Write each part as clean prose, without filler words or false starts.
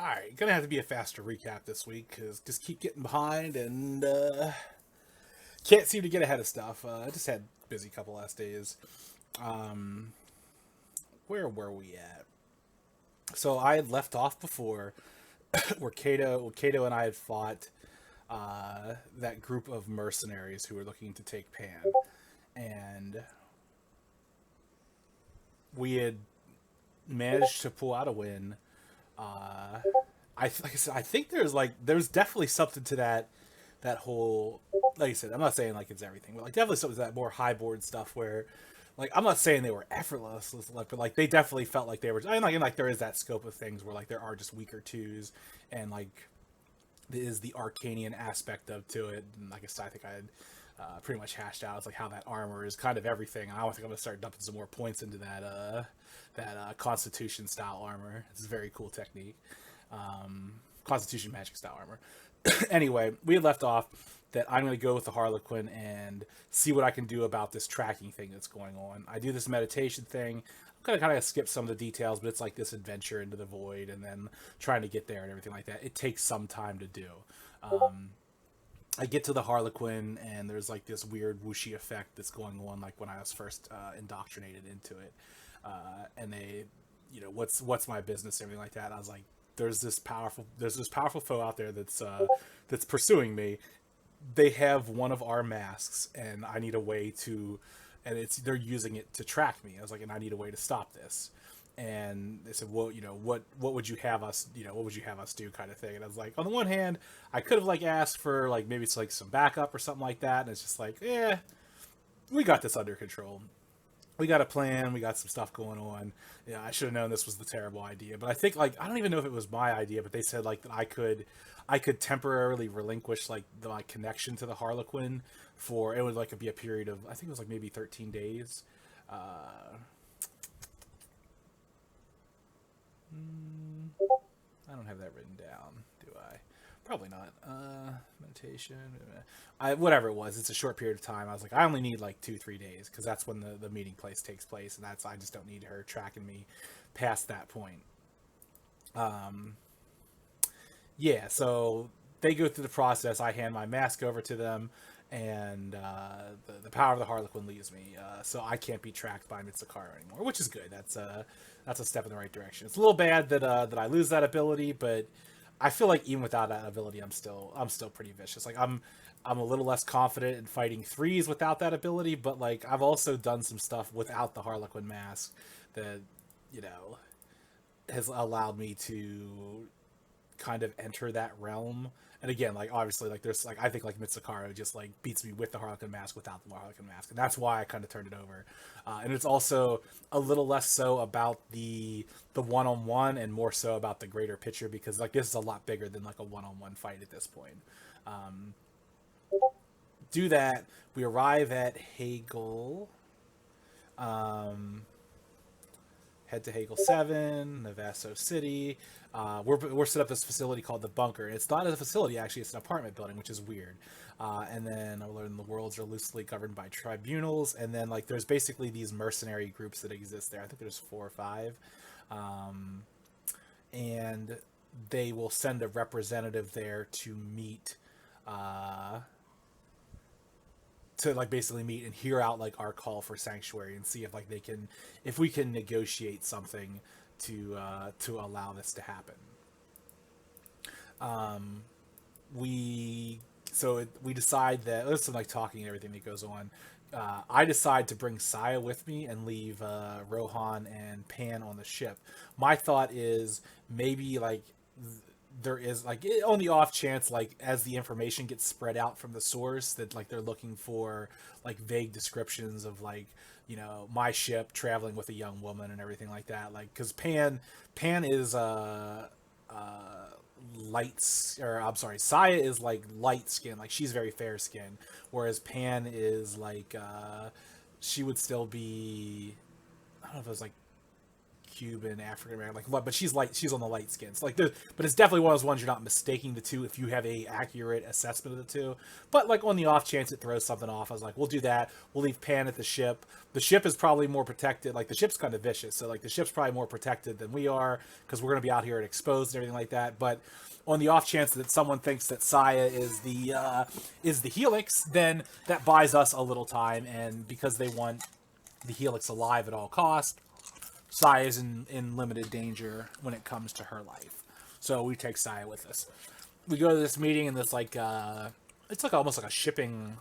Alright, gonna have to be a faster recap this week because just keep getting behind and can't seem to get ahead of stuff. I just had busy couple last days. Um, where were we at? So I had left off before where Kato and I had fought that group of mercenaries who were looking to take Pan, and we had managed to pull out a win. Uh, like I said, I think there's definitely something to that whole, like I said, I'm not saying like it's everything, but like definitely something to that more high board stuff where like I'm not saying they were effortless, like, but like they definitely felt like they were. And like there is that scope of things where like there are just weaker twos, and like there is the Arcanian aspect of to it. And like I said, I think I had pretty much hashed out. It's like how that armor is kind of everything. And I think I'm gonna start dumping some more points into that Constitution style armor. It's a very cool technique. Constitution magic style armor. Anyway, we had left off that I'm going to go with the Harlequin and see what I can do about this tracking thing that's going on. I do this meditation thing. I'm going to kind of skip some of the details, but it's like this adventure into the void and then trying to get there and everything like that. It takes some time to do. Um, I get to the Harlequin and there's like this weird whooshy effect that's going on, like when I was first indoctrinated into it. And they, what's my business and everything like that. And I was like, there's this powerful foe out there that's pursuing me. They have one of our masks, and I need a way to, and they're using it to track me. I was like, and I need a way to stop this. And they said, well, what would you have us, what would you have us do, kind of thing. And I was like, on the one hand, I could have like asked for like maybe it's like some backup or something like that, and it's just like, we got this under control. We got a plan. We got some stuff going on. Yeah, I should have known this was the terrible idea. But I think like I don't even know if it was my idea, but they said like that I could temporarily relinquish like my connection to the Harlequin for it would like be a period of I think it was like maybe 13 days. Uh, I don't have that written down, do I? Probably not. Meditation. Whatever it was. It's a short period of time. I was like, I only need like 2-3 days because that's when the meeting place takes place, and I just don't need her tracking me past that point. Um, yeah. So they go through the process. I hand my mask over to them, and the power of the Harlequin leaves me, so I can't be tracked by Mitsukaro anymore, which is good. That's a step in the right direction. It's a little bad that I lose that ability, but I feel like even without that ability, I'm still pretty vicious. Like I'm a little less confident in fighting threes without that ability, but like I've also done some stuff without the Harlequin mask that you know has allowed me to kind of enter that realm. And again, like obviously, like there's like I think like Mitsukaro just like beats me with the Harlequin mask without the Harlequin mask, and that's why I kind of turned it over. And it's also a little less so about the one on one and more so about the greater picture because like this is a lot bigger than like a one on one fight at this point. Um, do that. We arrive at Hagel. Um, Head to Hagel 7, Navaso City. We're set up this facility called the Bunker. It's not a facility, actually. It's an apartment building, which is weird. And then I learned the worlds are loosely governed by tribunals. And then, like, there's basically these mercenary groups that exist there. I think there's 4 or 5. Um, and they will send a representative there uh, to like basically meet and hear out like our call for sanctuary and see if like if we can negotiate something to allow this to happen. um we decide that there's some like talking and everything that goes on. I decide to bring Saya with me and leave Rohan and Pan on the ship. My thought is maybe like there is like on the off chance like as the information gets spread out from the source that like they're looking for like vague descriptions of like my ship traveling with a young woman and everything like that, like because Pan is lights or I'm sorry, Saya is like light skin, like she's very fair skin, whereas Pan is like she would still be, I don't know if it was like Cuban, African American, like, but she's on the light skin. So, like, but it's definitely one of those ones you're not mistaking the two if you have a accurate assessment of the two. But like on the off chance it throws something off, I was like, we'll do that. We'll leave Pan at the ship. The ship is probably more protected. Like the ship's kind of vicious, so like the ship's probably more protected than we are because we're gonna be out here and exposed and everything like that. But on the off chance that someone thinks that Saya is the Helix, then that buys us a little time, and because they want the Helix alive at all cost, Saya is in limited danger when it comes to her life. So we take Saya with us. We go to this meeting in this like it's like almost like a shipping.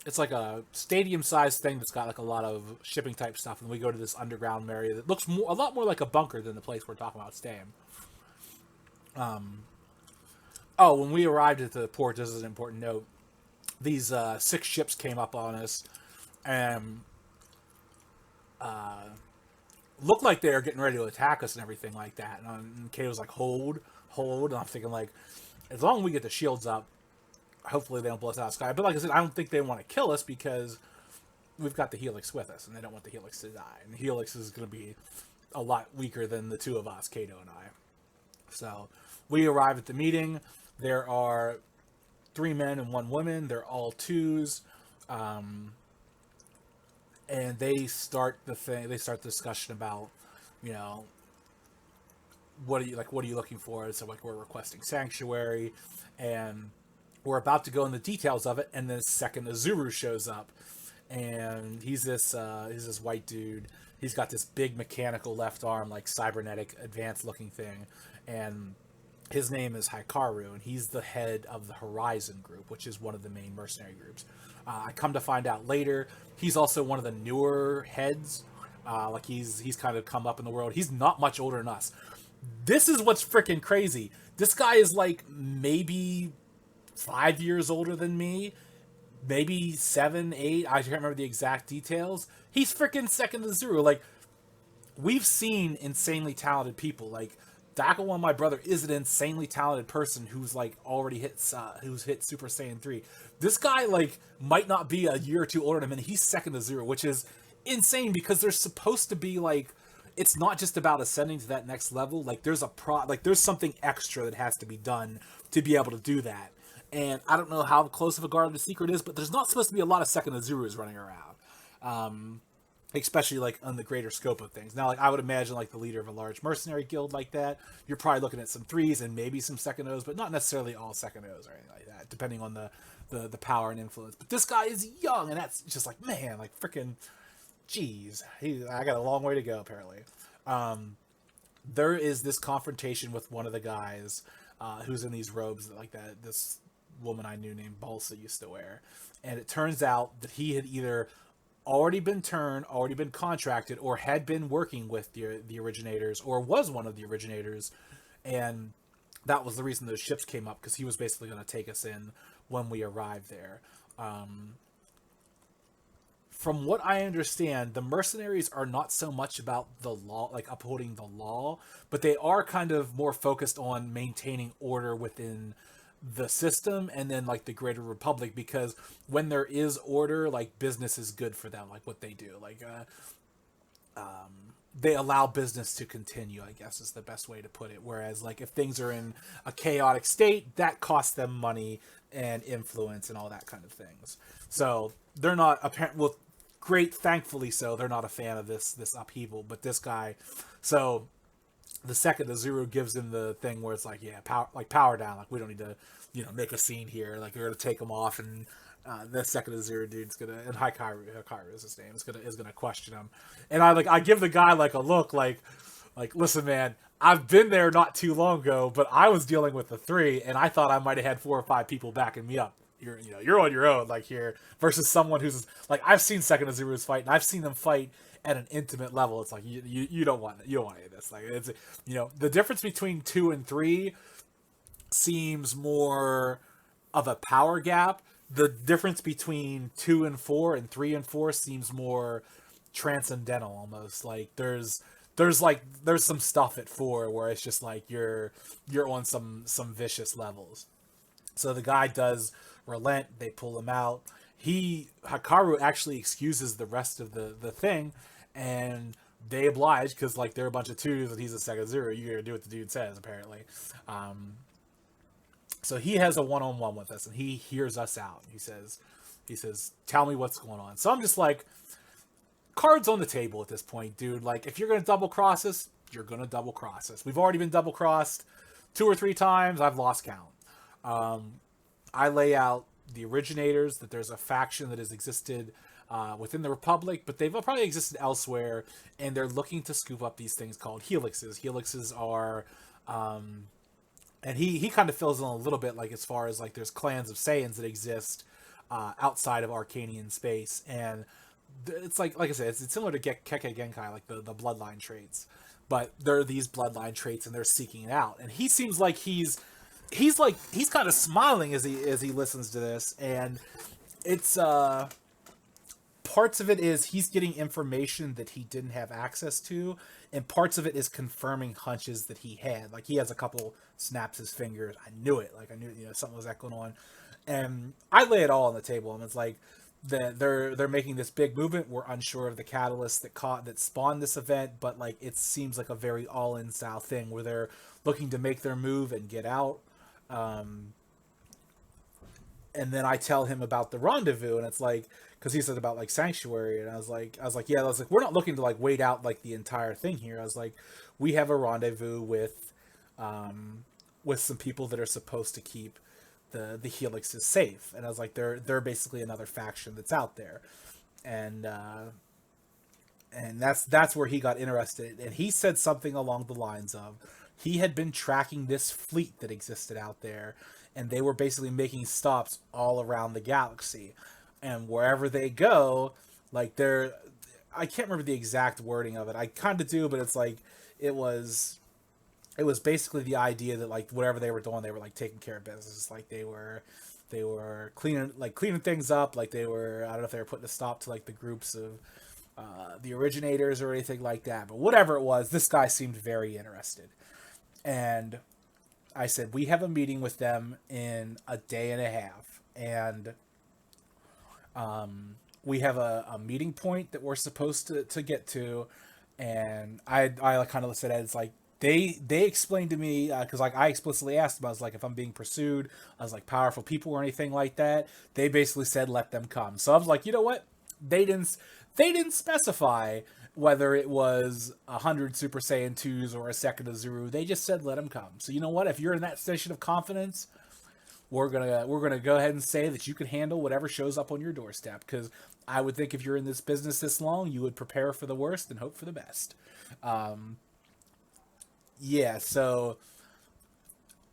It's like a stadium-sized thing that's got like a lot of shipping type stuff, and we go to this underground area that looks a lot more like a bunker than the place we're talking about staying. Oh, when we arrived at the port, this is an important note. These 6 ships came up on us, and looked like they were getting ready to attack us and everything like that. And Kay was like, hold. And I'm thinking, like, as long as we get the shields up, hopefully they don't blow us out of the sky. But like I said, I don't think they want to kill us because we've got the Helix with us, and they don't want the Helix to die. And the Helix is going to be a lot weaker than the two of us, Kato and I. So we arrive at the meeting. There are 3 men and 1 woman. They're all 2s. And they start the discussion about, you know, what are you looking for? So like, we're requesting sanctuary, and we're about to go in the details of it. And then second, Azuru shows up, and he's this white dude. He's got this big mechanical left arm, like cybernetic advanced looking thing. And his name is Hikaru, and he's the head of the Horizon group, which is one of the main mercenary groups. I come to find out later, he's also one of the newer heads. Like he's kind of come up in the world. He's not much older than us. This is what's freaking crazy. This guy is like maybe 5 years older than me, maybe 7, 8. I can't remember the exact details. He's freaking second to Zero. Like, we've seen insanely talented people. Like, Dakawa, my brother, is an insanely talented person who's like already who's hit Super Saiyan 3. This guy like might not be a year or 2 older than him, and he's second to Zero, which is insane because there's supposed to be like, it's not just about ascending to that next level. Like there's there's something extra that has to be done to be able to do that. And I don't know how close of a guard the secret is, but there's not supposed to be a lot of second to Zeros running around. Especially like on the greater scope of things. Now, like I would imagine like the leader of a large mercenary guild like that, you're probably looking at some 3s and maybe some second O's, but not necessarily all second O's or anything like that, depending on the power and influence. But this guy is young, and that's just like, man, like freaking, geez, I got a long way to go apparently. There is this confrontation with one of the guys who's in these robes like that this woman I knew named Balsa used to wear, and it turns out that he had either already been contracted, or had been working with the originators, or was one of the originators, and that was the reason those ships came up, because he was basically going to take us in when we arrived there. From what I understand, the mercenaries are not so much about the law, like upholding the law, but they are kind of more focused on maintaining order within the system and then like the greater republic, because when there is order, like business is good for them, like what they do, like they allow business to continue, I guess is the best way to put it. Whereas like if things are in a chaotic state, that costs them money and influence and all that kind of things. So they're not apparent, well, great, thankfully so, they're not a fan of this upheaval. But this guy, so the second Azuru gives him the thing where it's like, yeah, power down, like we don't need to, make a scene here, like we're gonna take him off, and the second Azuru dude's gonna, and Hikaru is his name, is gonna question him, and I give the guy like a look like listen, man, I've been there not too long ago, but I was dealing with the 3, and I thought I might have had 4 or 5 people backing me up. You're on your own, like here, versus someone who's like, I've seen second Azuru's fight, and I've seen them fight at an intimate level. It's like you don't want any of this. Like it's the difference between 2 and 3 seems more of a power gap. The difference between 2 and 4 and 3 and 4 seems more transcendental, almost. Like there's some stuff at 4 where it's just like you're on some vicious levels. So the guy does relent. They pull him out. Hikaru actually excuses the rest of the thing, and they oblige because like they're a bunch of twos and he's a second zero. You gotta do what the dude says apparently. Um, so he has a one-on-one with us and he hears us out. He says, tell me what's going on. So I'm just like, cards on the table at this point, dude. Like, if you're gonna double cross us, you're gonna double cross us. We've already been double crossed 2 or 3 times. I've lost count. I lay out the originators, that there's a faction that has existed within the Republic, but they've probably existed elsewhere, and they're looking to scoop up these things called helixes. Helixes are, and he kind of fills in a little bit, like as far as like there's clans of Saiyans that exist outside of Arcanian space, and it's like I said, it's similar to Kekkei Genkai, like the bloodline traits, but there are these bloodline traits, and they're seeking it out, and he seems like he's kind of smiling as he listens to this, and it's parts of it is he's getting information that he didn't have access to, and parts of it is confirming hunches that he had. Like he has a couple snaps his fingers. I knew it. Like I knew something was that going on, and I lay it all on the table, and it's like they're making this big movement. We're unsure of the catalyst that spawned this event, but like it seems like a very all-in style thing where they're looking to make their move and get out. And then I tell him about the rendezvous, and it's like, because he said about like sanctuary, and I was like, we're not looking to like wait out like the entire thing here. I was like, we have a rendezvous with some people that are supposed to keep the helixes safe, and I was like, they're basically another faction that's out there, and that's where he got interested, and he said something along the lines of he had been tracking this fleet that existed out there, and they were basically making stops all around the galaxy, and wherever they go, like I can't remember the exact wording of it. I kind of do, but it's like it was basically the idea that like whatever they were doing, they were like taking care of business. Like they were cleaning things up. Like they were, I don't know if they were putting a stop to like the groups of the originators or anything like that. But whatever it was, this guy seemed very interested. And I said, we have a meeting with them in a day and a half. And we have a meeting point that we're supposed to get to. And I kind of said, it's like, they explained to me, because like I explicitly asked them, I was like, if I'm being pursued, I was like, powerful people or anything like that, they basically said let them come. So I was like, you know what, they didn't specify whether it was 100 Super Saiyan 2s or a second of Zuru. They just said let them come. So you know what, if you're in that station of confidence, we're gonna go ahead and say that you can handle whatever shows up on your doorstep, because I would think if you're in this business this long, you would prepare for the worst and hope for the best. Yeah, so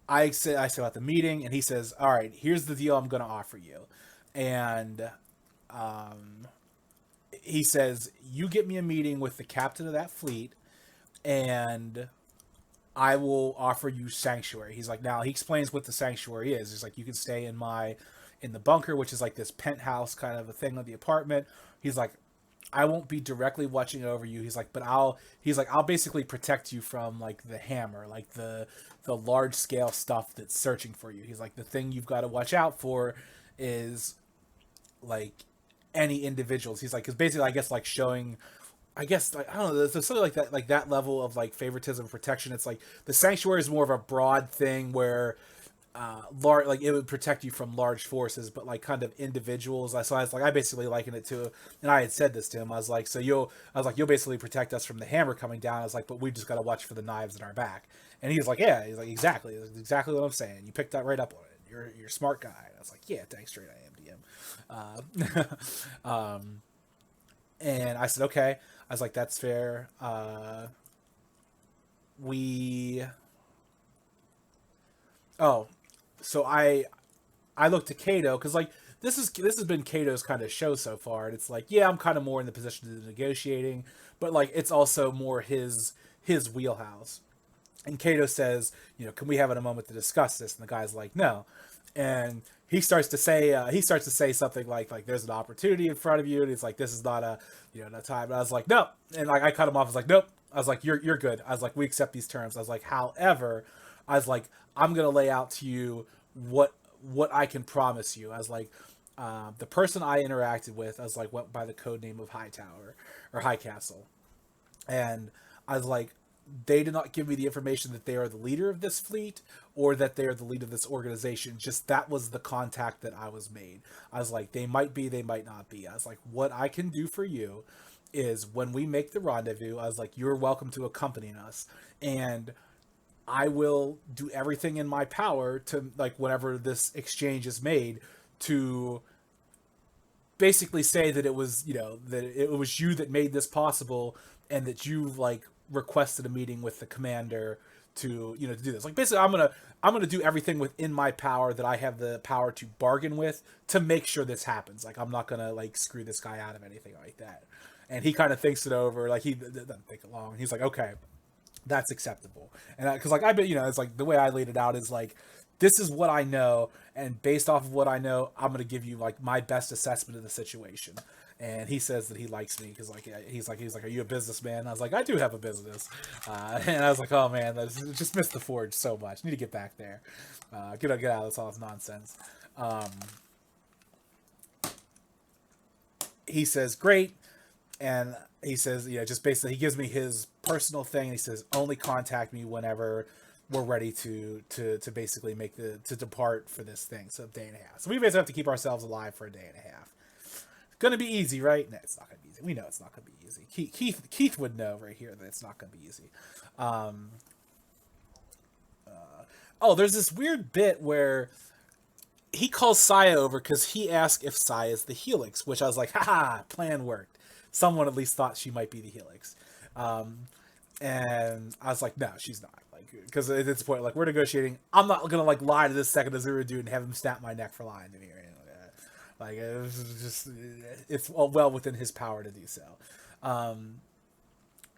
I said about the meeting, and he says, "All right, here's the deal I'm going to offer you," and um, he says, "You get me a meeting with the captain of that fleet, and I will offer you sanctuary." He's like, now he explains what the sanctuary is. He's like, you can stay in the bunker, which is like this penthouse kind of a thing of the apartment. He's like, I won't be directly watching over you. He's like, but I'll basically protect you from like the hammer, like the large scale stuff that's searching for you. He's like, the thing you've got to watch out for is like any individuals. He's like, because basically, I guess like showing, I guess like, I don't know, there's something like that level of like favoritism protection. It's like the sanctuary is more of a broad thing where large, like it would protect you from large forces, but like kind of individuals. So I was like, I basically liken it to, and I had said this to him. I was like, you'll basically protect us from the hammer coming down. I was like, but we just got to watch for the knives in our back. And he's like, yeah, he's like, exactly, that's exactly what I'm saying. You picked that right up on it. You're a smart guy. And I was like, yeah, thanks, straight I am DM. And I said, okay. I was like, that's fair. We. Oh, so I looked to Kato because like this has been Kato's kind of show so far, and it's like, yeah, I'm kind of more in the position of negotiating, but like it's also more his wheelhouse. And Kato says, can we have a moment to discuss this? And the guy's like, no. And he starts to say something like there's an opportunity in front of you, and he's like, this is not a no time. And I was like, no. And like I cut him off. I was like, nope. I was like, you're good. I was like, we accept these terms. I was like, however, I was like, I'm gonna lay out to you what I can promise you. I was like, the person I interacted with, I was like, went by the code name of Hightower or High Castle. And I was like, they did not give me the information that they are the leader of this fleet or that they are the leader of this organization. Just that was the contact that I was made. I was like, they might be, they might not be. I was like, what I can do for you is when we make the rendezvous, I was like, you're welcome to accompany us. And I will do everything in my power to, like, whenever this exchange is made, to basically say that it was, that it was you that made this possible, and that you, like, requested a meeting with the commander to, to do this. Like, basically, I'm gonna do everything within my power that I have the power to bargain with to make sure this happens. Like, I'm not gonna, like, screw this guy out of anything like that. And he kind of thinks it over. Like, he doesn't think it long. He's like, okay, that's acceptable. And because, like, I bet, it's like the way I laid it out is like, this is what I know, and based off of what I know, I'm gonna give you, like, my best assessment of the situation. And he says that he likes me because, like, he's like, are you a businessman? I was like, I do have a business. And I was like, oh man, that's just missed the forge so much. Need to get back there. Get out of this all this nonsense. Um, he says, great. And he says, just basically, he gives me his personal thing. And he says, only contact me whenever we're ready to basically to depart for this thing. So, a day and a half. So we basically have to keep ourselves alive for a day and a half. It's gonna be easy, right? No, it's not gonna be easy. We know it's not gonna be easy. Keith would know right here that it's not gonna be easy. Um, oh, there's this weird bit where he calls Saya over because he asked if Saya is the Helix, which I was like, haha, plan worked. Someone at least thought she might be the Helix. Um, and I was like, no, she's not. Like, because at this point, like, we're negotiating. I'm not gonna, like, lie to this second as dude and have him snap my neck for lying to me or anything like that. Like, it was just, it's well within his power to do so. Um,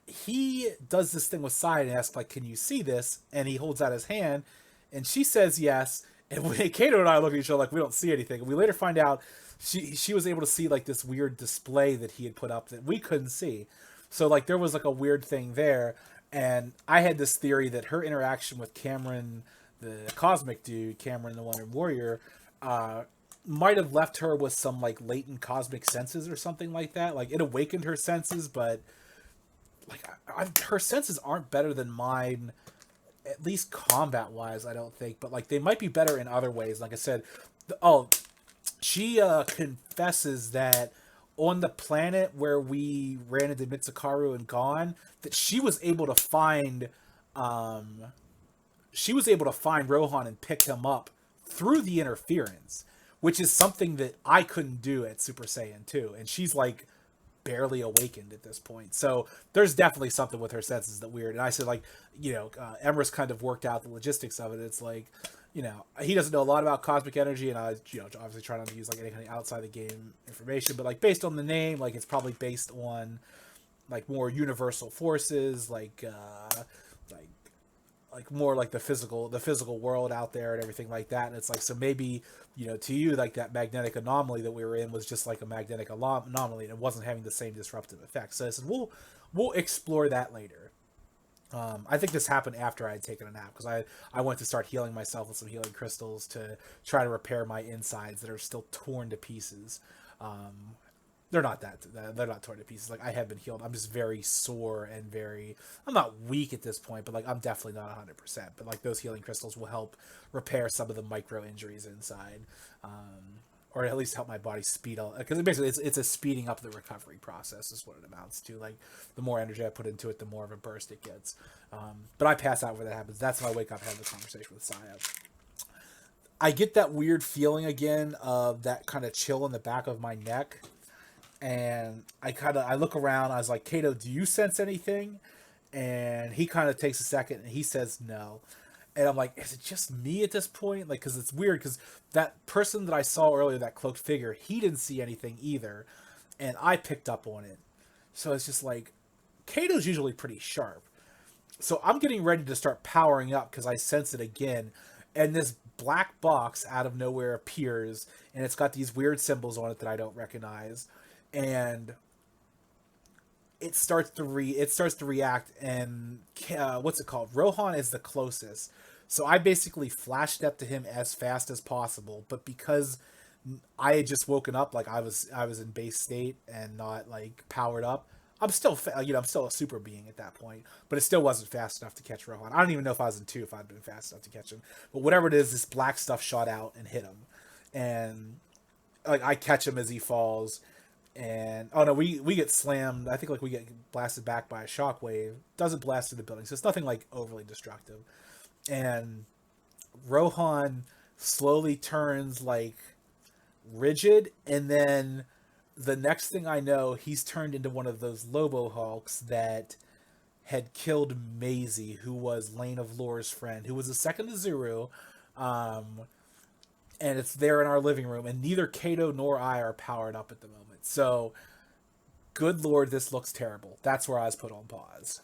he does this thing with Saya and asks, like, can you see this? And he holds out his hand, and she says yes. And when Kato and I look at each other like we don't see anything, and we later find out she was able to see, like, this weird display that he had put up that we couldn't see. So, like, there was, like, a weird thing there. And I had this theory that her interaction with Cameron, the cosmic dude, Cameron the Wonder Warrior, might have left her with some, like, latent cosmic senses or something like that. Like, it awakened her senses, but, like, her senses aren't better than mine, at least combat wise, I don't think. But, like, they might be better in other ways. Like I said, she confesses that on the planet where we ran into Mitsukaru and Gon, that she was able to find Rohan and pick him up through the interference, which is something that I couldn't do at Super Saiyan 2. And she's, like, barely awakened at this point. So there's definitely something with her senses that weird. And I said, like, Emrys kind of worked out the logistics of it. It's like, he doesn't know a lot about cosmic energy, and I, obviously try not to use, like, any kind of outside the game information, but, like, based on the name, like, it's probably based on, like, more universal forces, like more like the physical world out there and everything like that. And it's like, so maybe, to you, like, that magnetic anomaly that we were in was just like a magnetic anomaly, and it wasn't having the same disruptive effects. So I said, we'll explore that later. I think this happened after I had taken a nap, because I went to start healing myself with some healing crystals to try to repair my insides that are still torn to pieces. They're not torn to pieces. Like, I have been healed. I'm just very sore and I'm not weak at this point, but, like, I'm definitely not 100%. But, like, those healing crystals will help repair some of the micro injuries inside, or at least help my body speed up. Because basically, it's a speeding up the recovery process is what it amounts to. Like, the more energy I put into it, the more of a burst it gets. But I pass out where that happens. That's when I wake up and have the conversation with Saya. I get that weird feeling again of that kind of chill in the back of my neck. And I look around. I was like, Kato, do you sense anything? And he kind of takes a second and he says no. And I'm like, is it just me at this point? Like, because it's weird, because that person that I saw earlier, that cloaked figure, he didn't see anything either. And I picked up on it. So it's just like, Kato's usually pretty sharp. So I'm getting ready to start powering up because I sense it again. And this black box out of nowhere appears, and it's got these weird symbols on it that I don't recognize. And it starts to react, and what's it called? Rohan is the closest. So I basically flash step to him as fast as possible, but because I had just woken up, like, I was in base state and not, like, powered up, I'm still, I'm still a super being at that point, but it still wasn't fast enough to catch Rohan. I don't even know if I was in two if I'd been fast enough to catch him. But whatever it is, this black stuff shot out and hit him, and like I catch him as he falls, and oh no, we get slammed. I think like we get blasted back by a shockwave. Doesn't blast through the building, so it's nothing like overly destructive. And Rohan slowly turns like rigid, and then the next thing I know, he's turned into one of those Lobo Hulks that had killed Maisie, who was Lane of Lore's friend, who was the second to Zuru. Um, and it's there in our living room, and neither Kato nor I are powered up at the moment. So, good lord, this looks terrible. That's where I was put on pause.